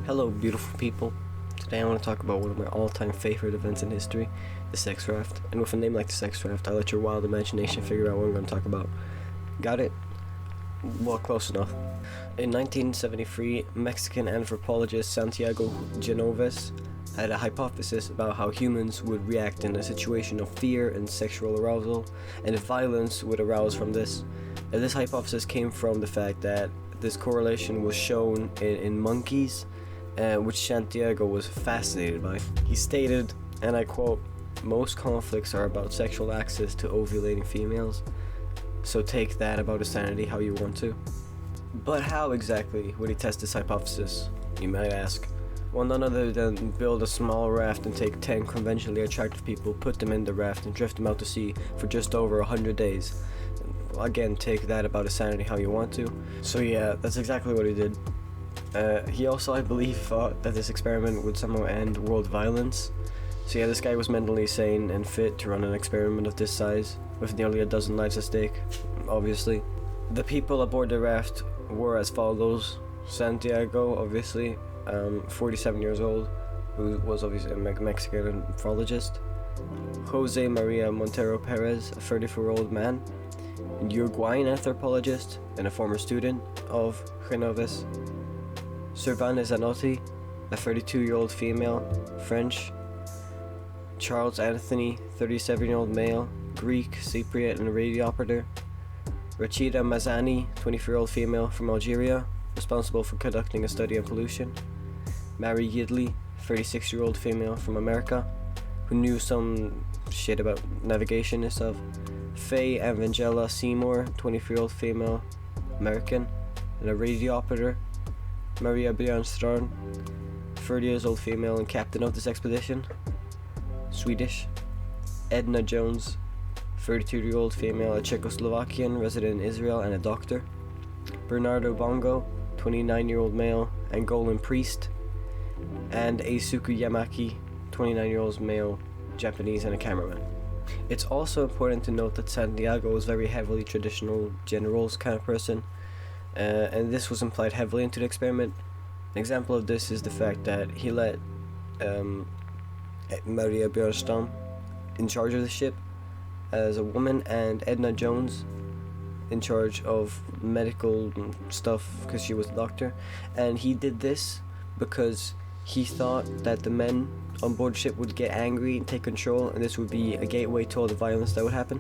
Hello, beautiful people. Today I want to talk about one of my all-time favorite events in history, the sex raft. And with a name like the sex raft, I let your wild imagination figure out what I'm going to talk about. Got it? Well, close enough. In 1973, Mexican anthropologist Santiago Genoves had a hypothesis about how humans would react in a situation of fear and sexual arousal, and if violence would arouse from this. And this hypothesis came from the fact that this correlation was shown in monkeys, which Santiago was fascinated by. He stated, and I quote, "Most conflicts are about sexual access to ovulating females, so take that about his sanity how you want to." But how exactly would he test this hypothesis, you might ask? Well, none other than build a small raft and take 10 conventionally attractive people, put them in the raft and drift them out to sea for just over 100 days. Again, take that about his sanity how you want to. So yeah, that's exactly what he did. He also, I believe, thought that this experiment would somehow end world violence. So yeah, this guy was mentally sane and fit to run an experiment of this size, with nearly a dozen lives at stake, obviously. The people aboard the raft were as follows. Santiago, obviously, 47 years old, who was obviously a Mexican anthropologist. Jose Maria Montero Perez, a 34-year-old man, a Uruguayan anthropologist and a former student of Genoves. Servana Zanotti, a 32-year-old female, French. Charles Anthony, 37-year-old male, Greek, Cypriot, and a radio operator. Rachida Mazani, 24-year-old female from Algeria, responsible for conducting a study on pollution. Mary Yidley, 36-year-old female from America, who knew some shit about navigation and stuff. Faye Evangela Seymour, 24-year-old female, American, and a radio operator. Maria Björnstrand, 30 years old female and captain of this expedition, Swedish. Edna Jones, 32-year-old female, a Czechoslovakian resident in Israel and a doctor. Bernardo Bongo, 29-year-old male, Angolan priest. And Eisuke Yamaki, 29-year-old male, Japanese, and a cameraman. It's also important to note that Santiago was very heavily traditional generals kind of person, and this was implied heavily into the experiment. An example of this is the fact that he let Maria Björnstam in charge of the ship as a woman, and Edna Jones in charge of medical stuff because she was a doctor. And he did this because he thought that the men on board the ship would get angry and take control, and this would be a gateway to all the violence that would happen.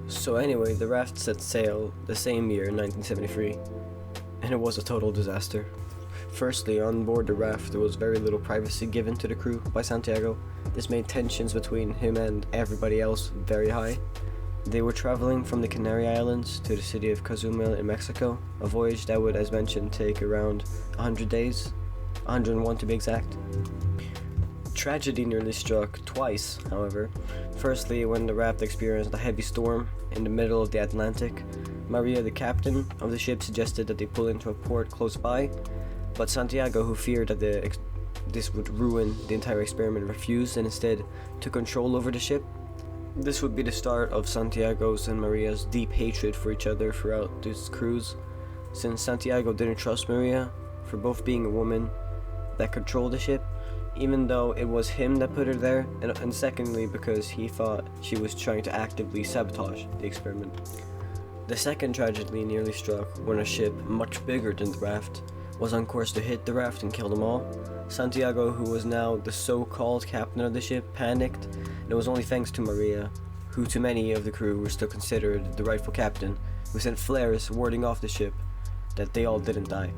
So anyway, the raft set sail the same year, 1973, and it was a total disaster. Firstly, on board the raft there was very little privacy given to the crew by Santiago. This made tensions between him and everybody else very high. They were traveling from the Canary Islands to the city of Cozumel in Mexico, a voyage that would, as mentioned, take around 100 days, 101 to be exact. Tragedy nearly struck twice, however. Firstly, when the raft experienced a heavy storm in the middle of the Atlantic. Maria, the captain of the ship, suggested that they pull into a port close by, but Santiago, who feared that this would ruin the entire experiment, refused and instead took control over the ship. This would be the start of Santiago's and Maria's deep hatred for each other throughout this cruise, since Santiago didn't trust Maria for both being a woman that controlled the ship, even though it was him that put her there, and secondly because he thought she was trying to actively sabotage the experiment. The second tragedy nearly struck when a ship much bigger than the raft was on course to hit the raft and kill them all. Santiago, who was now the so-called captain of the ship, panicked, and it was only thanks to Maria, who to many of the crew were still considered the rightful captain, who sent flares warding off the ship, that they all didn't die.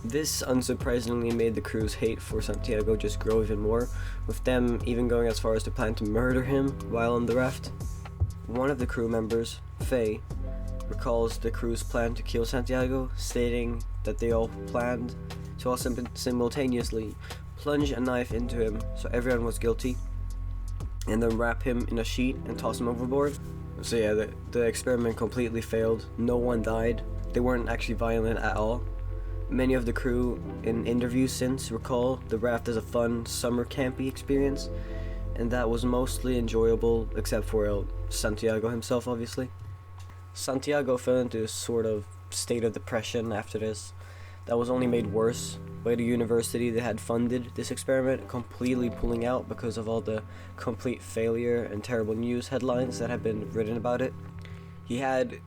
This unsurprisingly made the crew's hate for Santiago just grow even more, with them even going as far as to plan to murder him while on the raft. One of the crew members, Faye, recalls the crew's plan to kill Santiago, stating that they all planned to all simultaneously plunge a knife into him so everyone was guilty, and then wrap him in a sheet and toss him overboard. So yeah, the experiment completely failed. No one died. They weren't actually violent at all. Many of the crew in interviews since recall the raft as a fun summer campy experience, and that was mostly enjoyable except for Santiago himself, obviously. Santiago fell into a sort of state of depression after this. that was only made worse by the university that had funded this experiment completely pulling out because of all the complete failure and terrible news headlines that have been written about it. He had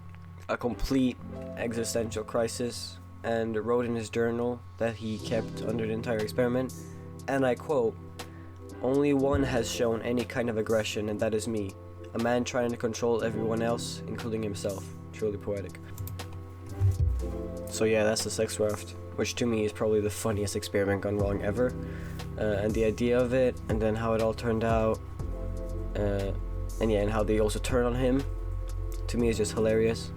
a complete existential crisis and wrote in his journal that he kept under the entire experiment, and I quote, "Only one has shown any kind of aggression, and that is me, a man trying to control everyone else, including himself." Truly poetic. So yeah, that's the sex raft, which to me is probably the funniest experiment gone wrong ever. And the idea of it, and then how it all turned out, and how they also turn on him, to me is just hilarious.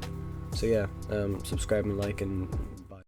So yeah, subscribe and like and